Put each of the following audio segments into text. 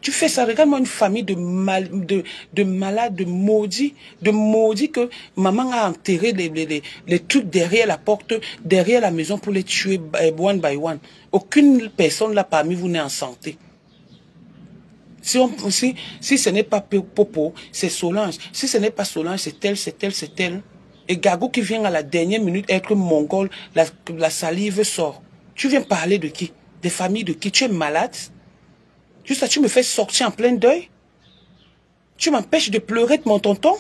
Tu fais ça, regarde-moi une famille de malades, de maudits que maman a enterré les trucs derrière la porte, derrière la maison pour les tuer one by one. Aucune personne là parmi vous n'est en santé. Si ce n'est pas Popo, c'est Solange. Si ce n'est pas Solange, c'est tel, c'est tel, c'est tel. Et Gagou qui vient à la dernière minute être mongol, la salive sort. Tu viens parler de qui? Des familles de qui? Tu es malade? Juste ça, tu me fais sortir en plein deuil? Tu m'empêches de pleurer de mon tonton?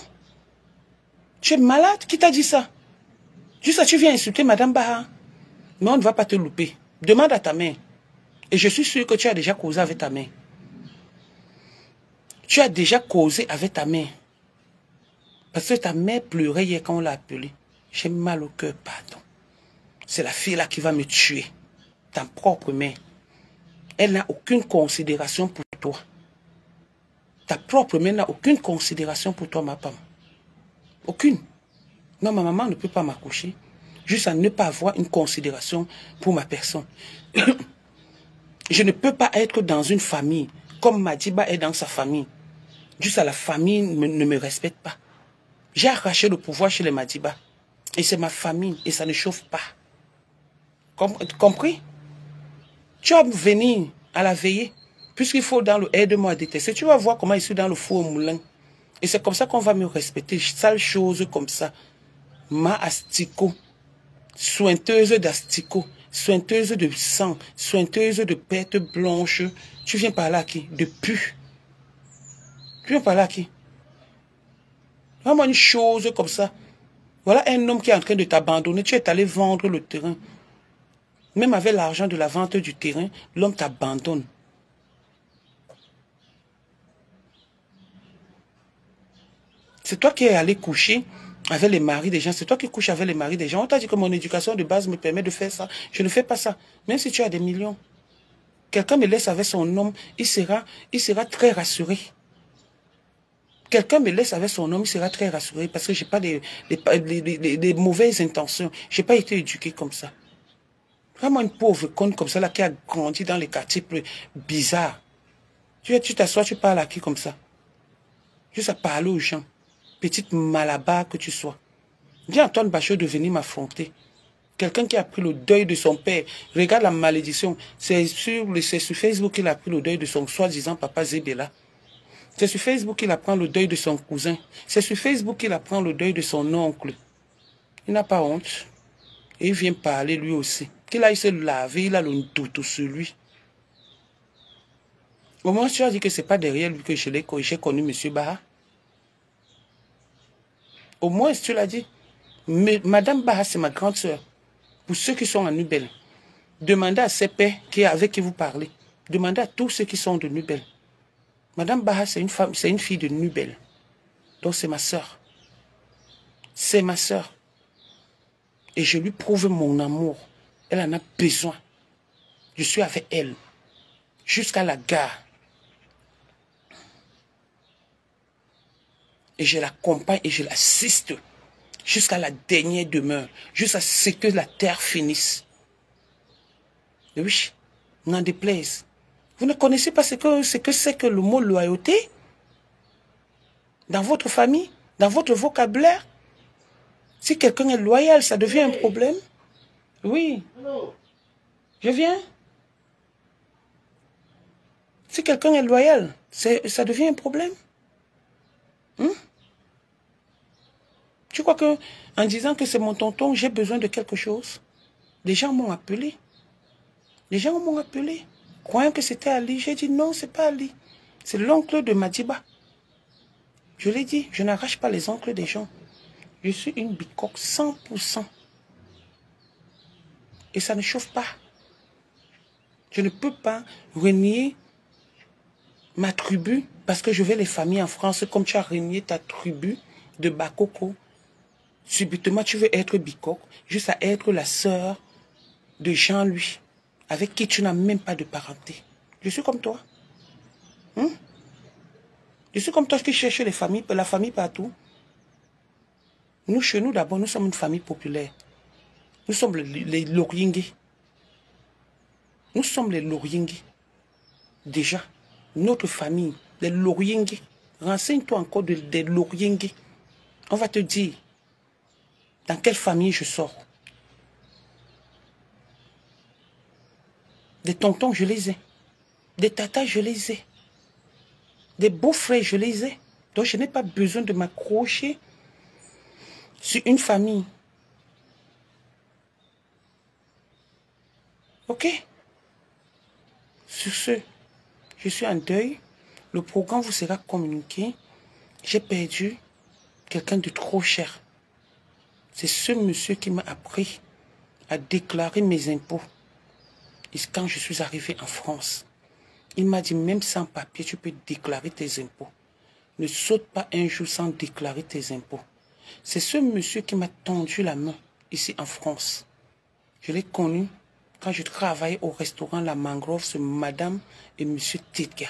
Tu es malade? Qui t'a dit ça? Juste ça, tu viens insulter Madame Baha. Mais on ne va pas te louper. Demande à ta mère. Et je suis sûr que tu as déjà causé avec ta mère. Tu as déjà causé avec ta mère. Parce que ta mère pleurait hier quand on l'a appelée. J'ai mal au cœur, pardon. C'est la fille là qui va me tuer. Ta propre mère. Elle n'a aucune considération pour toi. Ta propre mère n'a aucune considération pour toi, ma femme. Aucune. Non, ma maman ne peut pas m'accoucher. Juste à ne pas avoir une considération pour ma personne. Je ne peux pas être dans une famille comme Madiba est dans sa famille. Juste à la famille ne me respecte pas. J'ai arraché le pouvoir chez les Madiba. Et c'est ma famille. Et ça ne chauffe pas. Compris? Tu vas venir à la veillée. Puisqu'il faut dans le aide-moi à détester. Tu vas voir comment je suis dans le four au moulin. Et c'est comme ça qu'on va me respecter. Sale chose comme ça. Ma asticot. Sointeuse d'asticot. Sointeuse de sang. Sointeuse de pète blanche. Tu viens par là à qui? De pu. Tu viens par là à qui? Vraiment une chose comme ça. Voilà un homme qui est en train de t'abandonner. Tu es allé vendre le terrain. Même avec l'argent de la vente du terrain, l'homme t'abandonne. C'est toi qui es allé coucher avec les maris des gens. C'est toi qui couches avec les maris des gens. On t'a dit que mon éducation de base me permet de faire ça. Je ne fais pas ça. Même si tu as des millions. Quelqu'un me laisse avec son homme, il sera très rassuré. Quelqu'un me laisse avec son homme, il sera très rassuré parce que je n'ai pas des mauvaises intentions. Je n'ai pas été éduqué comme ça. Vraiment une pauvre conne comme ça là qui a grandi dans les quartiers plus bizarres. Tu t'assois, tu parles à qui comme ça? Juste à parler aux gens. Petite malabar que tu sois. Dis à Antoine Bachot de venir m'affronter. Quelqu'un qui a pris le deuil de son père. Regarde la malédiction. C'est sur Facebook qu'il a pris le deuil de son soi-disant papa Zébéla. C'est sur Facebook qu'il apprend le deuil de son cousin. C'est sur Facebook qu'il apprend le deuil de son oncle. Il n'a pas honte. Et il vient parler lui aussi. Qu'il aille se laver, il a le toutou sur lui. Au moins, tu as dit que ce n'est pas derrière lui que j'ai connu M. Baha. Au moins, tu l'as dit. Mais Madame Baha, c'est ma grande sœur. Pour ceux qui sont à Nubel, demandez à ses pères avec qui vous parlez. Demandez à tous ceux qui sont de Nubel. Madame Baha, c'est une fille de Nubel. Donc c'est ma sœur. C'est ma sœur. Et je lui prouve mon amour. Elle en a besoin. Je suis avec elle. Jusqu'à la gare. Et je l'accompagne et je l'assiste. Jusqu'à la dernière demeure. Jusqu'à ce que la terre finisse. Et oui, n'en déplaise. Vous ne connaissez pas ce que c'est que le mot loyauté? Dans votre famille? Dans votre vocabulaire? Si quelqu'un est loyal, ça devient un problème? Oui. Je viens. Si quelqu'un est loyal, ça devient un problème? Tu crois que en disant que c'est mon tonton, j'ai besoin de quelque chose? Les gens m'ont appelé. Les gens m'ont appelé. Croyant que c'était Ali, j'ai dit non, c'est pas Ali. C'est l'oncle de Madiba. Je l'ai dit, je n'arrache pas les oncles des gens. Je suis une bicoque 100%. Et ça ne chauffe pas. Je ne peux pas renier ma tribu parce que je vais les familles en France comme tu as renié ta tribu de Bakoko. Subitement, tu veux être bicoque, juste à être la sœur de Jean-Louis, avec qui tu n'as même pas de parenté. Je suis comme toi. Je suis comme toi qui cherche la famille partout. Nous, chez nous, d'abord, nous sommes une famille populaire. Nous sommes les Loriengué. Nous sommes les Loriengué. Déjà. Notre famille, les Loriengue. Renseigne-toi encore des Loriengue. On va te dire dans quelle famille je sors. Des tontons, je les ai. Des tatas, je les ai. Des beaux-frères, je les ai. Donc, je n'ai pas besoin de m'accrocher sur une famille. Ok? Sur ce, je suis en deuil. Le programme vous sera communiqué. J'ai perdu quelqu'un de trop cher. C'est ce monsieur qui m'a appris à déclarer mes impôts. Et quand je suis arrivé en France, il m'a dit, même sans papier, tu peux déclarer tes impôts. Ne saute pas un jour sans déclarer tes impôts. C'est ce monsieur qui m'a tendu la main ici en France. Je l'ai connu quand je travaillais au restaurant La Mangrove, c'est madame et monsieur Tidga.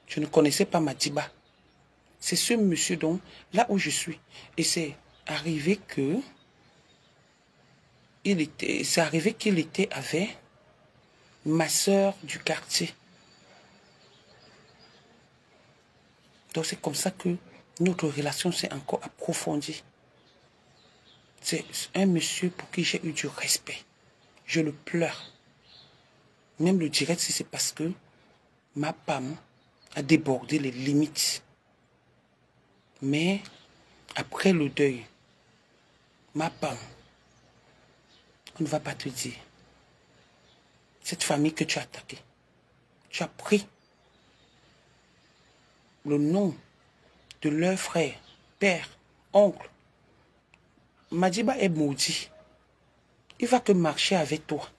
Je ne connaissais pas Madiba. C'est ce monsieur donc, là où je suis. Et c'est arrivé que qu'il était avec ma soeur du quartier. Donc c'est comme ça que notre relation s'est encore approfondie. C'est un monsieur pour qui j'ai eu du respect. Je le pleure. Même le direct, si c'est parce que ma femme a débordé les limites. Mais après le deuil, ma femme, on ne va pas te dire. Cette famille que tu as attaquée, tu as pris le nom de leur frère, père, oncle. Madiba est maudit. Il va que marcher avec toi.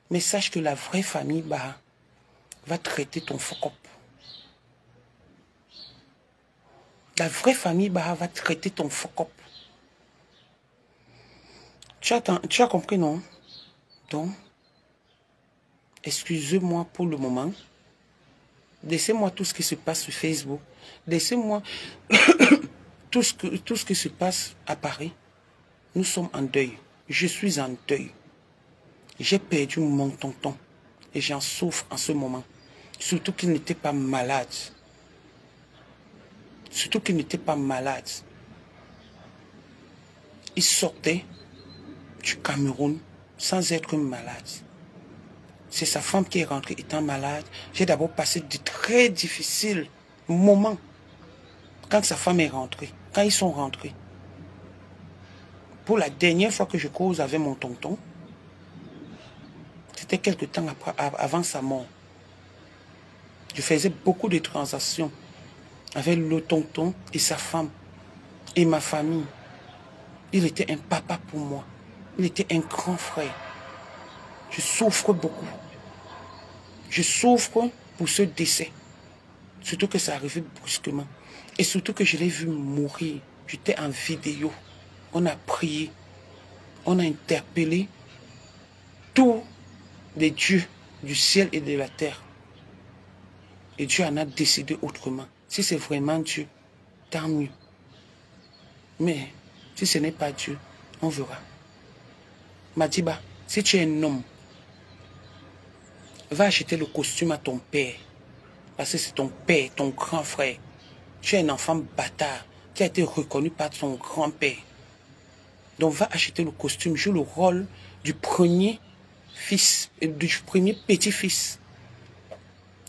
Mais sache que la vraie famille Baha va traiter ton focop. La vraie famille Baha va traiter ton focop. Tu as compris, non? Donc, excusez-moi pour le moment. Laissez-moi tout ce qui se passe sur Facebook. Laissez-moi tout ce qui se passe à Paris. Nous sommes en deuil. Je suis en deuil. J'ai perdu mon tonton. Et j'en souffre en ce moment. Surtout qu'il n'était pas malade. Surtout qu'il n'était pas malade. Il sortait du Cameroun sans être malade. C'est sa femme qui est rentrée étant malade. J'ai d'abord passé de très difficiles moments quand sa femme est rentrée, quand ils sont rentrés. Pour la dernière fois que je cause avec mon tonton, c'était quelque temps avant sa mort. Je faisais beaucoup de transactions avec le tonton et sa femme et ma famille. Il était un papa pour moi. Il était un grand frère. Je souffre beaucoup. Je souffre pour ce décès. Surtout que ça arrivait brusquement. Et surtout que je l'ai vu mourir. J'étais en vidéo. On a prié. On a interpellé tous les dieux du ciel et de la terre. Et Dieu en a décidé autrement. Si c'est vraiment Dieu, tant mieux. Mais si ce n'est pas Dieu, on verra. Madiba, si tu es un homme, va acheter le costume à ton père. Parce que c'est ton père, ton grand frère. Tu es un enfant bâtard qui a été reconnu par son grand-père. Donc va acheter le costume, joue le rôle du premier fils, du premier petit-fils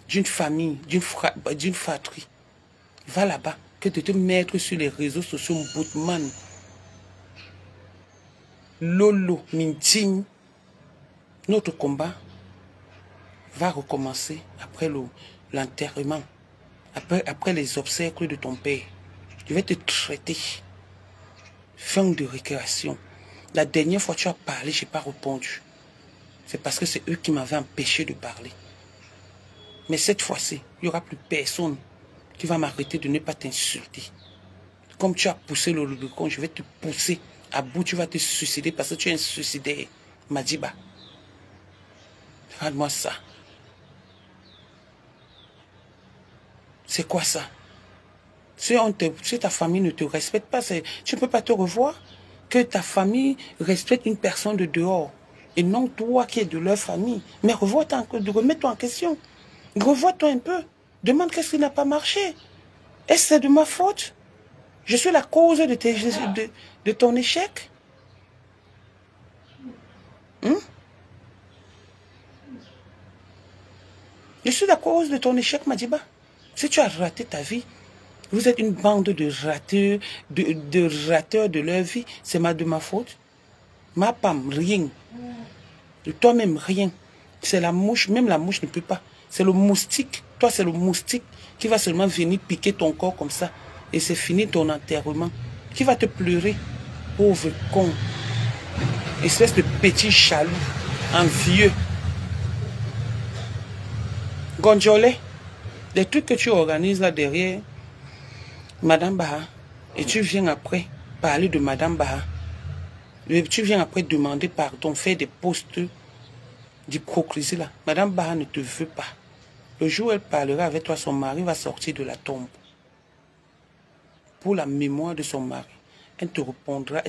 d'une famille, d'une fratrie. Va là-bas, que de te mettre sur les réseaux sociaux, Boutman, Lolo, Minting. Notre combat va recommencer après l'enterrement, après les obsèques de ton père. Je vais te traiter. Fin de récréation. La dernière fois que tu as parlé, je n'ai pas répondu. C'est parce que c'est eux qui m'avaient empêché de parler. Mais cette fois-ci, il n'y aura plus personne qui va m'arrêter de ne pas t'insulter. Comme tu as poussé le Rubicon, je vais te pousser à bout. Tu vas te suicider parce que tu es un suicidaire. Madiba. Regarde-moi ça. C'est quoi ça? Si ta famille ne te respecte pas, tu ne peux pas te revoir. Que ta famille respecte une personne de dehors. Et non toi qui es de leur famille. Mais remets-toi en question. Revois-toi un peu. Demande qu'est-ce qui n'a pas marché. Est-ce que c'est de ma faute? Je suis la cause de ton échec? Hein? Je suis la cause de ton échec, Madiba. Si tu as raté ta vie, vous êtes une bande de rateurs, de rateurs de leur vie, c'est de ma faute. Ma pam, rien. De toi-même, rien. C'est la mouche, même la mouche ne peut pas. C'est le moustique. Toi, c'est le moustique qui va seulement venir piquer ton corps comme ça. Et c'est fini ton enterrement. Qui va te pleurer? Pauvre con. Espèce de petit jaloux, envieux. Gonjolé, les trucs que tu organises là derrière Madame Baha, et tu viens après parler de Madame Baha. Tu viens après demander pardon, faire des postes d'hypocrisie là. Madame Baha ne te veut pas. Le jour où elle parlera avec toi, son mari va sortir de la tombe. Pour la mémoire de son mari. Elle te répondra,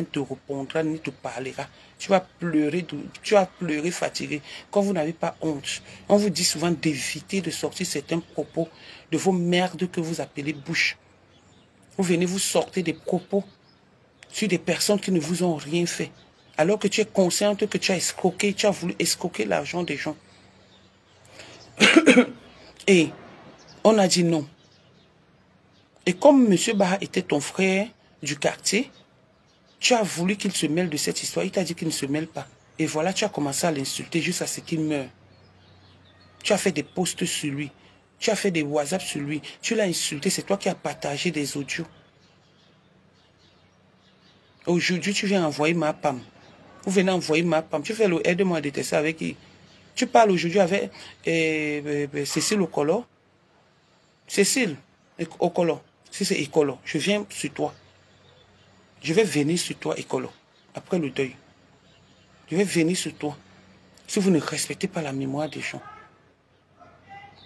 ni te parlera. Tu vas pleurer fatigué. Quand vous n'avez pas honte. On vous dit souvent d'éviter de sortir certains propos de vos merdes que vous appelez bouche. Vous venez vous sortir des propos sur des personnes qui ne vous ont rien fait. Alors que tu es consciente que tu as escroqué, tu as voulu escroquer l'argent des gens. Et on a dit non. Et comme M. Baha était ton frère du quartier, tu as voulu qu'il se mêle de cette histoire. Il t'a dit qu'il ne se mêle pas. Et voilà, tu as commencé à l'insulter jusqu'à ce qu'il meure. Tu as fait des posts sur lui. Tu as fait des WhatsApp sur lui. Tu l'as insulté. C'est toi qui as partagé des audios. Aujourd'hui, tu viens envoyer ma pam. Vous venez envoyer ma pam. Tu fais le aide-moi à détester avec qui? Tu parles aujourd'hui avec Cécile Okolo. Cécile Okolo. Si c'est Okolo, je viens sur toi. Je vais venir sur toi, Okolo. Après le deuil. Je vais venir sur toi. Si vous ne respectez pas la mémoire des gens.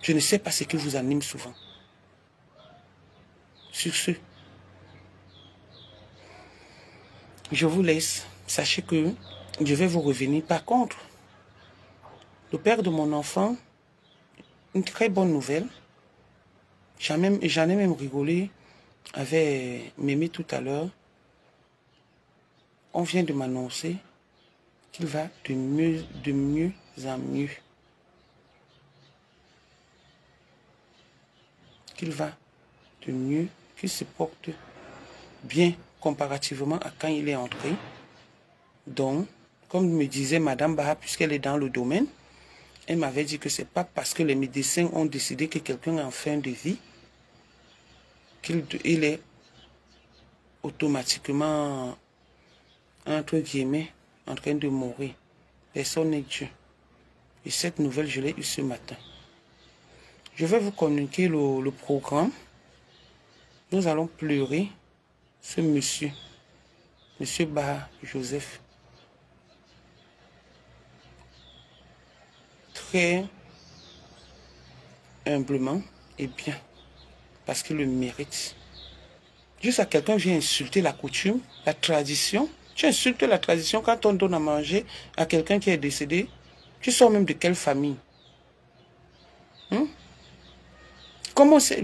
Je ne sais pas ce qui vous anime souvent. Sur ce, je vous laisse. Sachez que je vais vous revenir. Par contre, le père de mon enfant, une très bonne nouvelle. J'en ai même rigolé avec Mémé tout à l'heure. On vient de m'annoncer qu'il va de mieux en mieux. Qu'il va de mieux, qu'il se porte bien comparativement à quand il est entré. Donc, comme me disait Madame Baha, puisqu'elle est dans le domaine, elle m'avait dit que ce n'est pas parce que les médecins ont décidé que quelqu'un est en fin de vie qu'il est automatiquement, entre guillemets, en train de mourir. Personne n'est Dieu. Et cette nouvelle, je l'ai eue ce matin. Je vais vous communiquer le programme. Nous allons pleurer ce monsieur, monsieur Baha Joseph. Très humblement et bien, parce qu'il le mérite. Juste à quelqu'un vient insulter la coutume, la tradition. Tu insultes la tradition quand on donne à manger à quelqu'un qui est décédé. Tu sors même de quelle famille?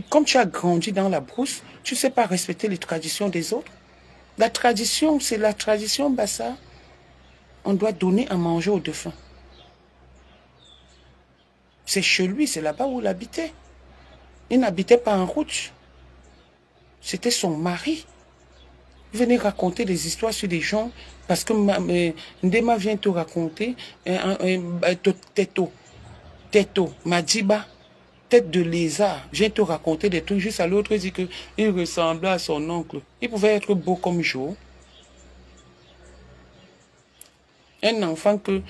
Comme tu as grandi dans la brousse, tu ne sais pas respecter les traditions des autres. La tradition, c'est la tradition Bassa. On doit donner à manger aux défunts. C'est chez lui, c'est là-bas où il habitait. Il n'habitait pas en route. C'était son mari. Il venait raconter des histoires sur des gens parce que Ndema vient te raconter Teto, Madiba, tête de lézard, vient te raconter des trucs juste à l'autre, il dit qu'il ressemblait à son oncle. Il pouvait être beau comme Joe. Un enfant que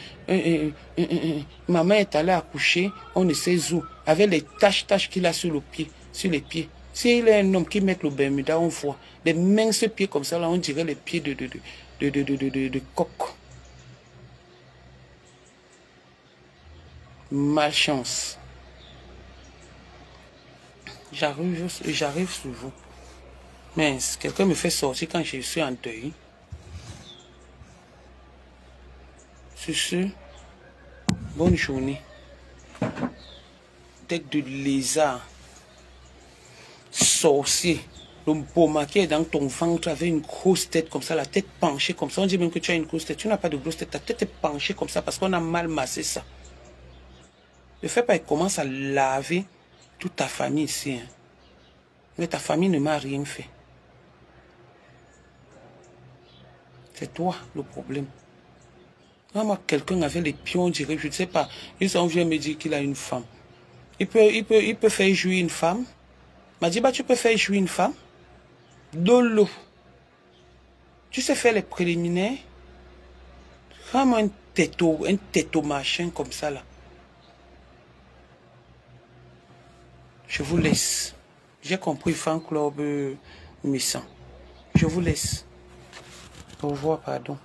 maman est allée accoucher, on ne sait où, avec les taches qu'il a sur les pieds. S'il est un homme qui met le Bermuda, on voit des minces pieds comme ça, là, on dirait les pieds de coq. Malchance. J'arrive sur vous. Mais quelqu'un me fait sortir quand je suis en deuil. Sur ce, Bonne journée. Tête de lézard. Sorcier. Le boma qui est dans ton ventre avec une grosse tête comme ça, la tête penchée comme ça. On dit même que tu as une grosse tête. Tu n'as pas de grosse tête. Ta tête est penchée comme ça parce qu'on a mal massé ça. Ne fais pas, il commence à laver toute ta famille ici. Hein. Mais ta famille ne m'a rien fait. C'est toi le problème. Moi, quelqu'un avait les pions directs, je ne sais pas. Ils sont venus me dire qu'il a une femme. Il peut faire jouir une femme. Il m'a dit, bah, tu peux faire jouir une femme. Dolo. Tu sais faire les préliminaires. Vraiment un têteau machin comme ça là. Je vous laisse. J'ai compris fan club Missan. Je vous laisse. Au revoir, pardon.